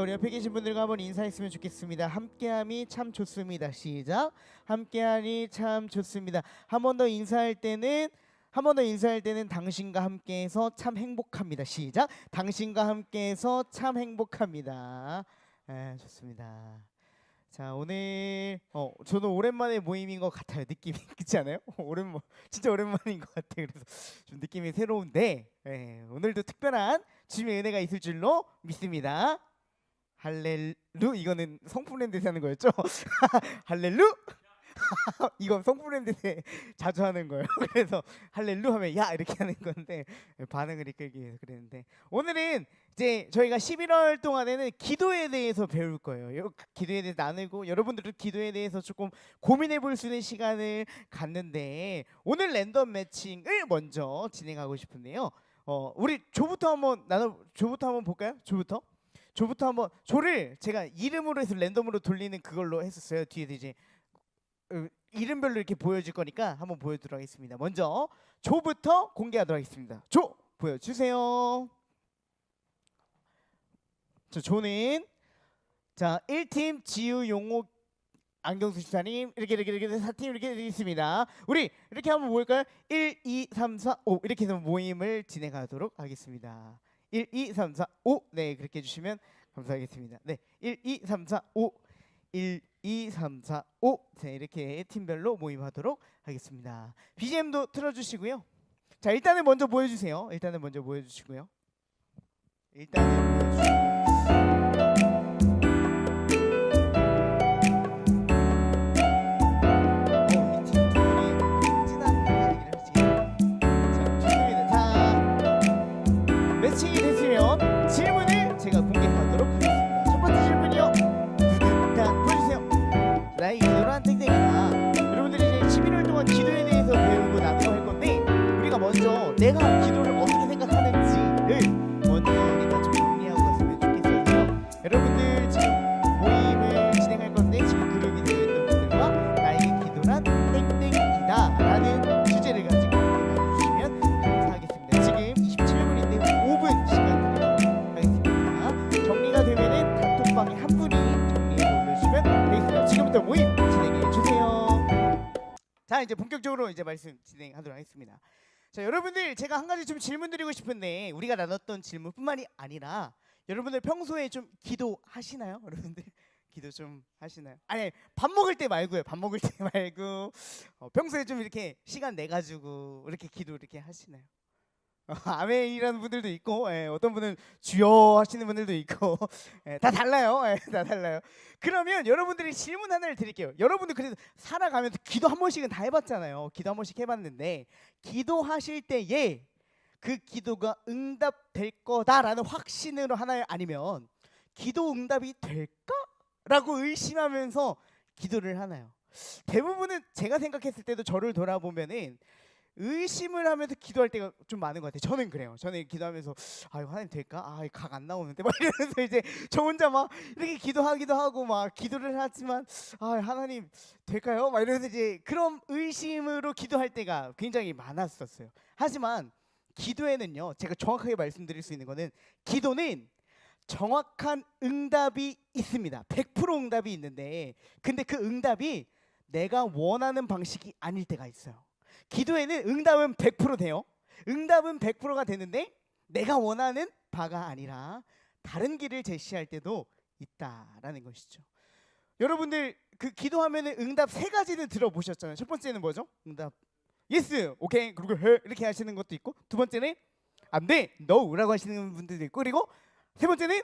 우리 옆에 계신 분들과 한번 인사했으면 좋겠습니다. 함께함이 참 좋습니다. 시작. 함께하니 참 좋습니다. 한 번 더 인사할 때는 당신과 함께해서 참 행복합니다. 시작. 당신과 함께해서 참 행복합니다. 좋습니다. 자, 오늘 저는 오랜만에 모임인 것 같아요. 느낌이 그렇지 않아요? 진짜 오랜만인 것 같아요. 그래서 좀 느낌이 새로운데 오늘도 특별한 주님의 은혜가 있을 줄로 믿습니다. 할렐루. 이거는 성품랜드에서 하는 거였죠? 할렐루. 이건 성품랜드에 자주 하는 거예요. 그래서 할렐루 하면 야 이렇게 하는 건데 반응을 이끌기 위해서 그랬는데, 오늘은 이제 저희가 11월 동안에는 기도에 대해서 배울 거예요. 기도에 대해서 나누고 여러분들도 기도에 대해서 조금 고민해 볼 수 있는 시간을 갖는데, 오늘 랜덤 매칭을 먼저 진행하고 싶은데요. 우리 조부터 한번 볼까요? 조부터 한번, 조를 제가 이름으로 해서 랜덤으로 돌리는 그걸로 했었어요. 뒤에서 이제 이름별로 이렇게 보여줄 거니까 한번 보여드리도록 하겠습니다. 먼저 조부터 공개하도록 하겠습니다. 조 보여주세요. 조는 1팀 지우 용호 안경수 집사님 이렇게 4팀 이렇게 있습니다. 우리 이렇게 한번 모일까요? 1, 2, 3, 4, 5 이렇게 해서 모임을 진행하도록 하겠습니다. 1, 2, 3, 4, 5 네, 그렇게 해주시면 감사하겠습니다. 네, 1, 2, 3, 4, 5 1, 2, 3, 4, 5 네, 이렇게 팀별로 모임하도록 하겠습니다. BGM도 틀어주시고요. 자, 일단은 먼저 보여주세요. 매칭이 됐으면 질문을 제가 공개하도록 하겠습니다. 첫 번째 질문이요. 보여주세요. 나의 기도란 땡땡이다. 여러분들이 이제 11월 동안 기도에 대해서 배우고 나누고 할 건데, 우리가 먼저 내가 기도를 어떻게 생각하는지를 먼저 우리가 좀 정리하고 갔으면 좋겠어요. 여러분들 지금 모임을 진행할 건데, 지금 그룹이 되어 있는 분들과 나의 기도란 땡땡이다 라는 주제를 가지고 나눠주시면 감사하겠습니다. 지금 27분인데 5분 시간 드리도록 하겠습니다. 정리가 되면은 단톡방에 한 분이 정리해 올려주시면 되겠습니다. 지금부터 모임 진행해 주세요. 자, 이제 본격적으로 이제 말씀 진행하도록 하겠습니다. 자, 여러분들 제가 한 가지 좀 질문 드리고 싶은데, 우리가 나눴던 질문뿐만이 아니라 여러분들 평소에 좀 기도하시나요? 여러분들 기도 좀 하시나요? 아니, 밥 먹을 때 말고요. 평소에 좀 이렇게 시간 내 가지고 이렇게 기도 이렇게 하시나요? 아멘이라는 분들도 있고, 어떤 분은 주여 하시는 분들도 있고, 다 달라요. 다 달라요. 그러면 여러분들이 질문 하나를 드릴게요. 여러분들 그래도 살아가면서 기도 한 번씩은 다 해봤잖아요. 기도 한 번씩 해봤는데, 기도하실 때에 그 기도가 응답될 거다라는 확신으로 하나요? 아니면 기도 응답이 될까라고 의심하면서 기도를 하나요? 대부분은 제가 생각했을 때도 저를 돌아보면은 의심을 하면서 기도할 때가 좀 많은 것 같아요. 저는 그래요. 저는 기도하면서 이거 하나님 될까? 각 안 나오는데 막 이러면서 이제 저 혼자 막 이렇게 기도하기도 하고 막 기도를 하지만 하나님 될까요? 막 이러면서 이제 그런 의심으로 기도할 때가 굉장히 많았었어요. 하지만 기도에는요, 제가 정확하게 말씀드릴 수 있는 거는, 기도는 정확한 응답이 있습니다. 100% 응답이 있는데, 근데 그 응답이 내가 원하는 방식이 아닐 때가 있어요. 기도에는 응답은 100% 돼요. 응답은 100%가 되는데 내가 원하는 바가 아니라 다른 길을 제시할 때도 있다라는 것이죠. 여러분들 그 기도하면은 응답 3가지는 들어보셨잖아요. 첫 번째는 뭐죠? 응답 예스, 오케이, 그리고 해 이렇게 하시는 것도 있고, 두 번째는 안 돼, no라고 하시는 분들도 있고, 그리고 세 번째는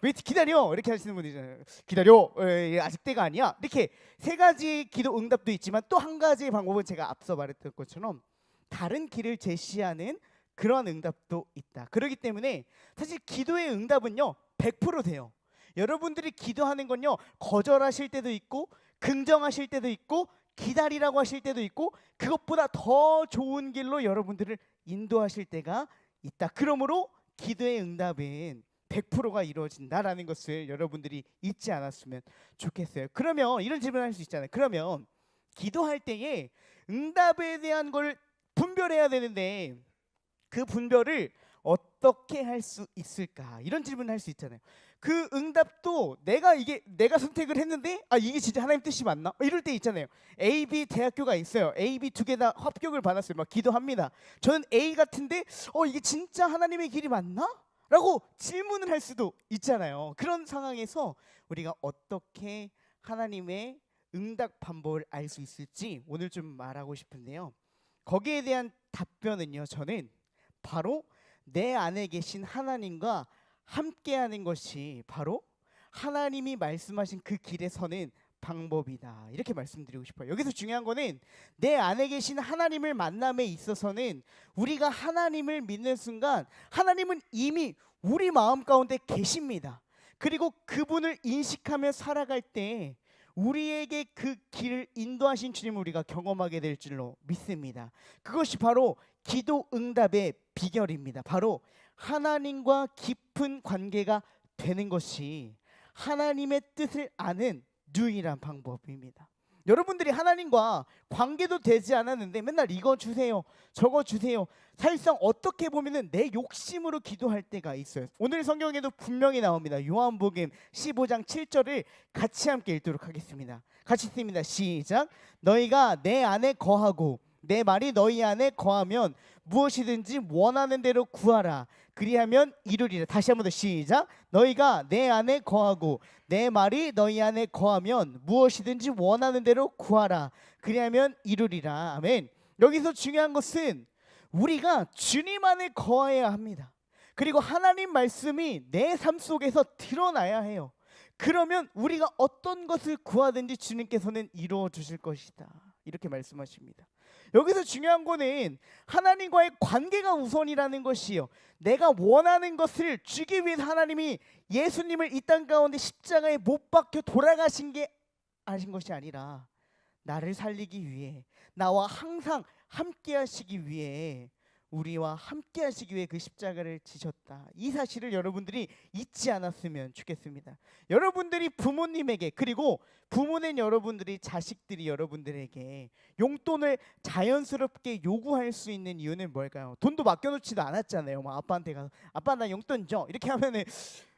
왜 기다려 이렇게 하시는 분들이잖아요. 기다려, 아직 때가 아니야. 이렇게 3가지 기도 응답도 있지만, 또 한 가지 방법은 제가 앞서 말했던 것처럼 다른 길을 제시하는 그런 응답도 있다. 그렇기 때문에 사실 기도의 응답은요 100% 돼요. 여러분들이 기도하는 건요, 거절하실 때도 있고 긍정하실 때도 있고 기다리라고 하실 때도 있고, 그것보다 더 좋은 길로 여러분들을 인도하실 때가 있다. 그러므로 기도의 응답은 100%가 이루어진다라는 것을 여러분들이 잊지 않았으면 좋겠어요. 그러면 이런 질문을 할 수 있잖아요. 그러면 기도할 때에 응답에 대한 걸 분별해야 되는데 그 분별을 어떻게 할 수 있을까? 이런 질문을 할 수 있잖아요. 그 응답도 내가 선택을 했는데 이게 진짜 하나님 뜻이 맞나? 이럴 때 있잖아요. A, B 대학교가 있어요. A, B 두 개 다 합격을 받았어요. 막 기도합니다. 저는 A 같은데 이게 진짜 하나님의 길이 맞나? 라고 질문을 할 수도 있잖아요. 그런 상황에서 우리가 어떻게 하나님의 응답 방법을 알 수 있을지 오늘 좀 말하고 싶은데요. 거기에 대한 답변은요, 저는 바로 내 안에 계신 하나님과 함께하는 것이 바로 하나님이 말씀하신 그 길에 서는 방법이다, 이렇게 말씀드리고 싶어요. 여기서 중요한 거는 내 안에 계신 하나님을 만남에 있어서는 우리가 하나님을 믿는 순간 하나님은 이미 우리 마음 가운데 계십니다. 그리고 그분을 인식하며 살아갈 때 우리에게 그 길을 인도하신 주님을 우리가 경험하게 될 줄로 믿습니다. 그것이 바로 기도 응답의 비결입니다. 바로 하나님과 깊은 관계가 되는 것이 하나님의 뜻을 아는 유일한 방법입니다. 여러분들이 하나님과 관계도 되지 않았는데 맨날 이거 주세요, 저거 주세요. 사실상 어떻게 보면은 내 욕심으로 기도할 때가 있어요. 오늘 성경에도 분명히 나옵니다. 요한복음 15장 7절을 같이 함께 읽도록 하겠습니다. 같이 읽습니다. 시작. 너희가 내 안에 거하고 내 말이 너희 안에 거하면 무엇이든지 원하는 대로 구하라. 그리하면 이루리라. 다시 한번 더 시작. 너희가 내 안에 거하고 내 말이 너희 안에 거하면 무엇이든지 원하는 대로 구하라. 그리하면 이루리라. 아멘. 여기서 중요한 것은 우리가 주님 안에 거해야 합니다. 그리고 하나님 말씀이 내 삶 속에서 드러나야 해요. 그러면 우리가 어떤 것을 구하든지 주님께서는 이루어 주실 것이다, 이렇게 말씀하십니다. 여기서 중요한 거는 하나님과의 관계가 우선이라는 것이요. 내가 원하는 것을 주기 위해 하나님이 예수님을 이 땅 가운데 십자가에 못 박혀 돌아가신 게 아신 것이 아니라 나를 살리기 위해, 나와 항상 함께 하시기 위해, 우리와 함께 하시기 위해 그 십자가를 지셨다. 이 사실을 여러분들이 잊지 않았으면 좋겠습니다. 여러분들이 부모님에게, 그리고 부모는 여러분들이 자식들이 여러분들에게 용돈을 자연스럽게 요구할 수 있는 이유는 뭘까요? 돈도 맡겨놓지도 않았잖아요. 막 아빠한테 가서 아빠 나 용돈 줘, 이렇게 하면은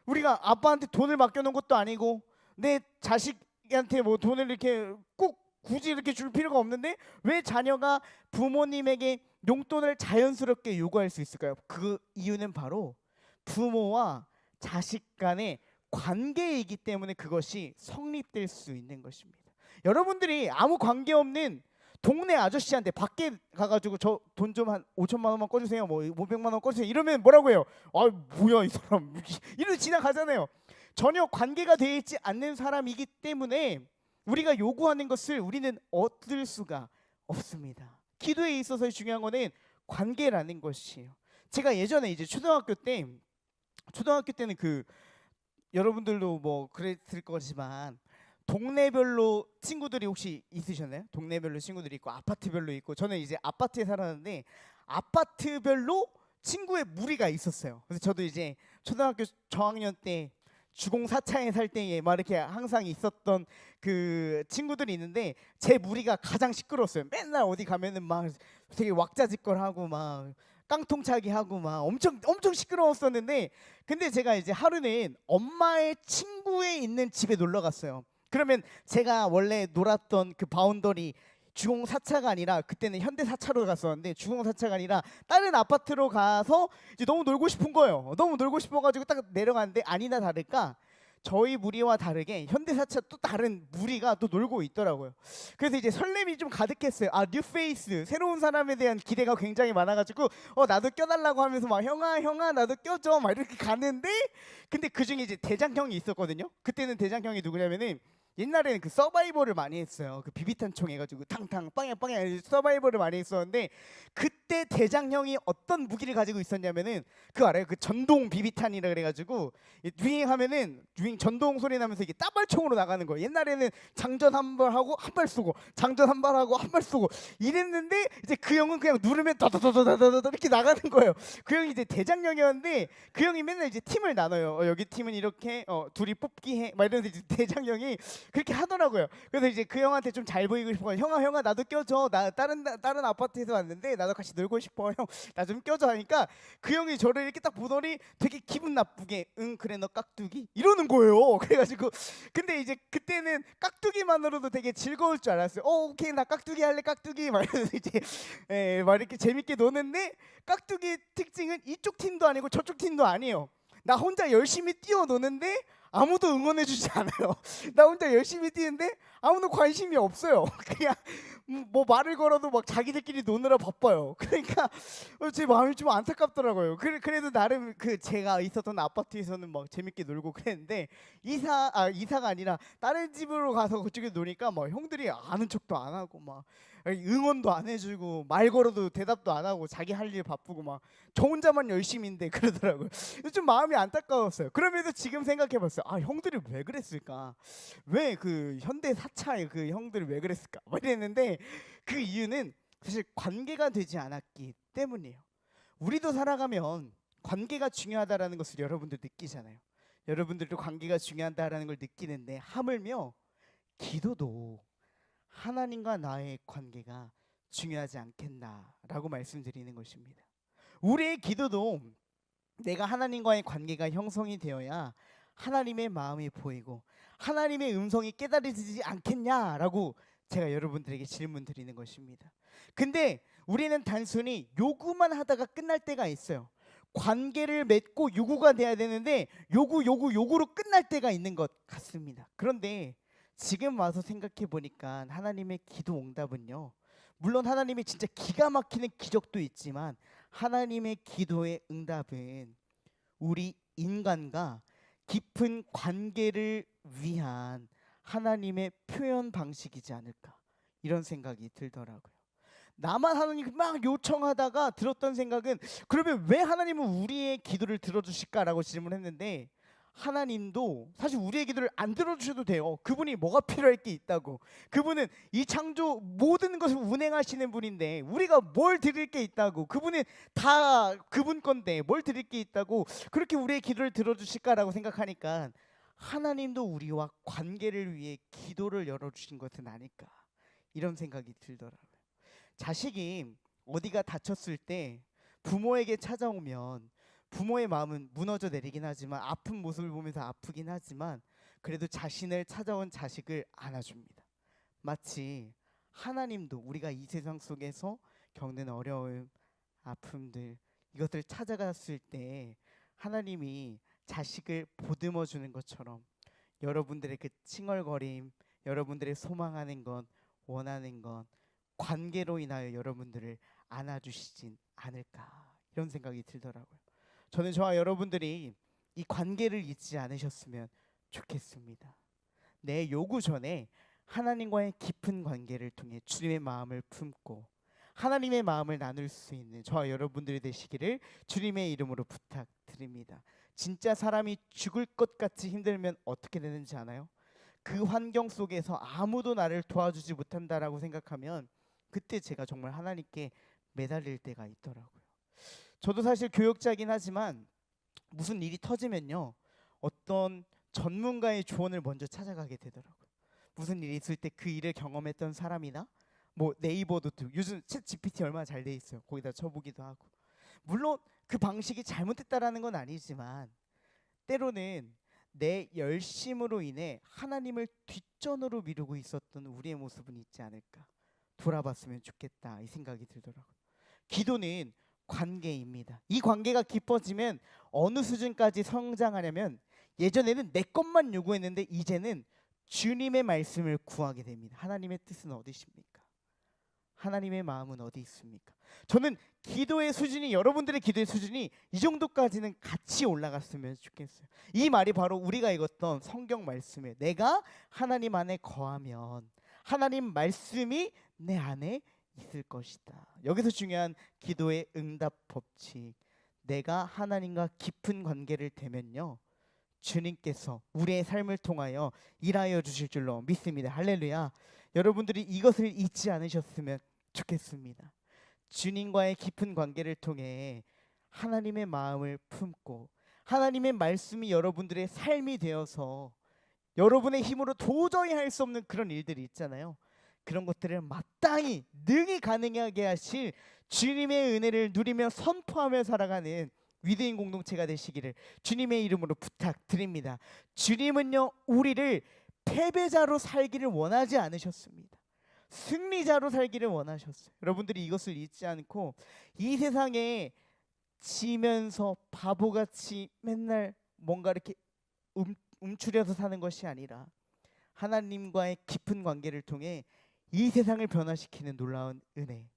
우리가 아빠한테 돈을 맡겨놓은 것도 아니고 내 자식한테 뭐 돈을 이렇게 꼭 굳이 이렇게 줄 필요가 없는데 왜 자녀가 부모님에게 용돈을 자연스럽게 요구할 수 있을까요? 그 이유는 바로 부모와 자식 간의 관계이기 때문에 그것이 성립될 수 있는 것입니다. 여러분들이 아무 관계 없는 동네 아저씨한테 밖에 가가지고 저 돈 좀 한 5천만 원만 꺼주세요, 뭐 500만 원 꺼주세요 이러면 뭐라고 해요? 뭐야 이 사람, 이러고 지나가잖아요. 전혀 관계가 되어 있지 않는 사람이기 때문에 우리가 요구하는 것을 우리는 얻을 수가 없습니다. 기도에 있어서의 중요한 거는 관계라는 것이에요. 제가 예전에 이제 초등학교 때는 그 여러분들도 뭐 그랬을 거지만 동네별로 친구들이 혹시 있으셨나요? 동네별로 친구들이 있고 아파트별로 있고, 저는 이제 아파트에 살았는데 아파트별로 친구의 무리가 있었어요. 그래서 저도 이제 초등학교 저학년 때 주공 4차에 살 때에 막 이렇게 항상 있었던 그 친구들이 있는데 제 무리가 가장 시끄러웠어요. 맨날 어디 가면은 막 되게 왁자지껄하고 막 깡통차기 하고 막 엄청 시끄러웠었는데, 근데 제가 이제 하루는 엄마의 친구에 있는 집에 놀러 갔어요. 그러면 제가 원래 놀았던 그 바운더리 주공 4차가 아니라, 그때는 현대 4차로 갔었는데 주공 4차가 아니라 다른 아파트로 가서 이제 너무 놀고 싶은 거예요. 너무 놀고 싶어가지고 딱 내려갔는데 아니나 다를까 저희 무리와 다르게 현대 4차 또 다른 무리가 또 놀고 있더라고요. 그래서 이제 설렘이 좀 가득했어요. 뉴페이스, 새로운 사람에 대한 기대가 굉장히 많아가지고 나도 껴달라고 하면서 막 형아 나도 껴줘 막 이렇게 갔는데, 근데 그 중에 이제 대장형이 있었거든요. 그때는 대장형이 누구냐면은 옛날에는 그 서바이벌을 많이 했어요. 그 비비탄 총 해가지고 탕탕 빵야 서바이벌을 많이 했었는데, 그때 대장형이 어떤 무기를 가지고 있었냐면은 그거 알아요? 그 전동 비비탄이라 그래가지고 유행하면은 전동 소리 나면서 이게 따발총으로 나가는 거예요. 옛날에는 장전 한 발 하고 한 발 쏘고, 장전 한 발 하고 한 발 쏘고 이랬는데, 이제 그 형은 그냥 누르면 더더더더더더 이렇게 나가는 거예요. 그 형이 이제 대장형이었는데 그 형이 맨날 이제 팀을 나눠요. 여기 팀은 이렇게 둘이 뽑기 해 막 이러면서 이제 대장형이 그렇게 하더라고요. 그래서 이제 그 형한테 좀 잘 보이고 싶어. 형아 나도 껴줘. 나 다른 아파트에서 왔는데 나도 같이 놀고 싶어. 형 나 좀 껴줘 하니까 그 형이 저를 이렇게 딱 보더니 되게 기분 나쁘게 응 그래 너 깍두기 이러는 거예요. 그래가지고 근데 이제 그때는 깍두기만으로도 되게 즐거울 줄 알았어요. 오케이 나 깍두기 할래 깍두기 막 이러면서 이제 막 이렇게 재밌게 노는데 깍두기 특징은 이쪽 팀도 아니고 저쪽 팀도 아니에요. 나 혼자 열심히 뛰어노는데 아무도 응원해주지 않아요. 나 혼자 열심히 뛰는데 아무도 관심이 없어요. 그냥 뭐 말을 걸어도 막 자기들끼리 노느라 바빠요. 그러니까 제 마음이 좀 안타깝더라고요. 그래도 나름 그 제가 있었던 아파트에서는 막 재밌게 놀고 그랬는데 이사가 아니라 다른 집으로 가서 그쪽에 노니까 막 형들이 아는 척도 안 하고 막 응원도 안 해주고 말 걸어도 대답도 안 하고 자기 할 일 바쁘고 막 저 혼자만 열심인데 그러더라고요. 좀 마음이 안타까웠어요. 그러면서 지금 생각해봤어요. 아 형들이 왜 그랬을까? 왜 그 현대 사차의 그 형들이 왜 그랬을까? 막 이랬는데 그 이유는 사실 관계가 되지 않았기 때문이에요. 우리도 살아가면 관계가 중요하다라는 것을 여러분들 느끼잖아요. 여러분들도 관계가 중요하다라는 걸 느끼는데 하물며 기도도 하나님과 나의 관계가 중요하지 않겠나라고 말씀드리는 것입니다. 우리의 기도도 내가 하나님과의 관계가 형성이 되어야 하나님의 마음이 보이고 하나님의 음성이 깨달아지지 않겠냐라고 제가 여러분들에게 질문 드리는 것입니다. 근데 우리는 단순히 요구만 하다가 끝날 때가 있어요. 관계를 맺고 요구가 돼야 되는데 요구로 끝날 때가 있는 것 같습니다. 그런데 지금 와서 생각해 보니까 하나님의 기도 응답은요. 물론 하나님이 진짜 기가 막히는 기적도 있지만 하나님의 기도의 응답은 우리 인간과 깊은 관계를 위한 하나님의 표현 방식이지 않을까 이런 생각이 들더라고요. 나만 하나님 막 요청하다가 들었던 생각은 그러면 왜 하나님은 우리의 기도를 들어주실까라고 질문했는데 하나님도 사실 우리의 기도를 안 들어주셔도 돼요. 그분이 뭐가 필요할 게 있다고. 그분은 이 창조 모든 것을 운행하시는 분인데 우리가 뭘 드릴 게 있다고. 그분은 다 그분 건데 뭘 드릴 게 있다고 그렇게 우리의 기도를 들어주실까라고 생각하니까 하나님도 우리와 관계를 위해 기도를 열어주신 것은 아닐까 이런 생각이 들더라고요. 자식이 어디가 다쳤을 때 부모에게 찾아오면 부모의 마음은 무너져 내리긴 하지만 아픈 모습을 보면서 아프긴 하지만 그래도 자신을 찾아온 자식을 안아줍니다. 마치 하나님도 우리가 이 세상 속에서 겪는 어려움, 아픔들 이것을 찾아갔을 때 하나님이 자식을 보듬어 주는 것처럼 여러분들의 그 칭얼거림, 여러분들의 소망하는 것, 원하는 것 관계로 인하여 여러분들을 안아주시진 않을까 이런 생각이 들더라고요. 저는 저와 여러분들이 이 관계를 잊지 않으셨으면 좋겠습니다. 내 요구 전에 하나님과의 깊은 관계를 통해 주님의 마음을 품고 하나님의 마음을 나눌 수 있는 저와 여러분들이 되시기를 주님의 이름으로 부탁드립니다. 진짜 사람이 죽을 것 같이 힘들면 어떻게 되는지 아나요? 그 환경 속에서 아무도 나를 도와주지 못한다라고 생각하면 그때 제가 정말 하나님께 매달릴 때가 있더라고요. 저도 사실 교역자긴 하지만 무슨 일이 터지면요 어떤 전문가의 조언을 먼저 찾아가게 되더라고요. 무슨 일이 있을 때 그 일을 경험했던 사람이나 뭐 네이버도 요즘 챗 GPT 얼마나 잘 돼 있어요. 거기다 쳐보기도 하고 물론 그 방식이 잘못됐다라는 건 아니지만 때로는 내 열심으로 인해 하나님을 뒷전으로 미루고 있었던 우리의 모습은 있지 않을까 돌아봤으면 좋겠다 이 생각이 들더라고요. 기도는 관계입니다. 이 관계가 깊어지면 어느 수준까지 성장하냐면 예전에는 내 것만 요구했는데 이제는 주님의 말씀을 구하게 됩니다. 하나님의 뜻은 어디십니까? 하나님의 마음은 어디 있습니까? 저는 기도의 수준이 여러분들의 기도의 수준이 이 정도까지는 같이 올라갔으면 좋겠어요. 이 말이 바로 우리가 읽었던 성경 말씀이에요. 내가 하나님 안에 거하면 하나님 말씀이 내 안에 있을 것이다. 여기서 중요한 기도의 응답 법칙. 내가 하나님과 깊은 관계를 되면요 주님께서 우리의 삶을 통하여 일하여 주실 줄로 믿습니다. 할렐루야. 여러분들이 이것을 잊지 않으셨으면 좋겠습니다. 주님과의 깊은 관계를 통해 하나님의 마음을 품고 하나님의 말씀이 여러분들의 삶이 되어서 여러분의 힘으로 도저히 할 수 없는 그런 일들이 있잖아요. 그런 것들을 마땅히 능히 가능하게 하실 주님의 은혜를 누리며 선포하며 살아가는 위대인 공동체가 되시기를 주님의 이름으로 부탁드립니다. 주님은요, 우리를 패배자로 살기를 원하지 않으셨습니다. 승리자로 살기를 원하셨어요. 여러분들이 이것을 잊지 않고 이 세상에 지면서 바보같이 맨날 뭔가 이렇게 움츠려서 사는 것이 아니라 하나님과의 깊은 관계를 통해 이 세상을 변화시키는 놀라운 은혜,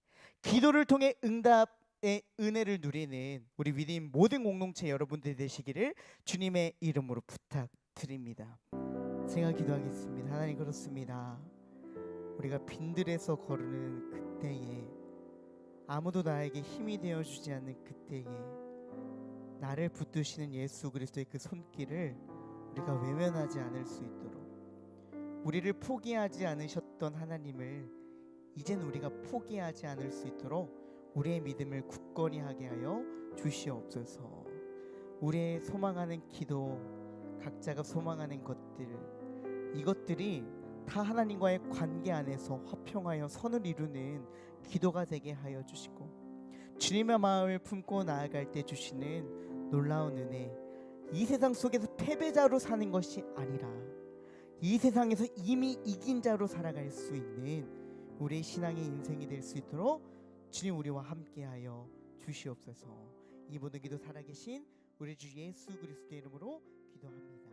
기도를 통해 응답의 은혜를 누리는 우리 위대인 모든 공동체 여러분들 되시기를 주님의 이름으로 부탁드립니다. 제가 기도하겠습니다. 하나님, 그렇습니다. 우리가 빈들에서 거르는 그때에, 아무도 나에게 힘이 되어주지 않는 그때에 나를 붙드시는 예수 그리스도의 그 손길을 우리가 외면하지 않을 수 있도록, 우리를 포기하지 않으셨던 하나님을 이젠 우리가 포기하지 않을 수 있도록 우리의 믿음을 굳건히 하게 하여 주시옵소서. 우리의 소망하는 기도, 각자가 소망하는 것들, 이것들이 다 하나님과의 관계 안에서 화평하여 선을 이루는 기도가 되게 하여 주시고, 주님의 마음을 품고 나아갈 때 주시는 놀라운 은혜, 이 세상 속에서 패배자로 사는 것이 아니라 이 세상에서 이미 이긴 자로 살아갈 수 있는 우리의 신앙의 인생이 될 수 있도록 주님 우리와 함께하여 주시옵소서. 이 모든 기도 살아계신 우리 주 예수 그리스도의 이름으로 기도합니다.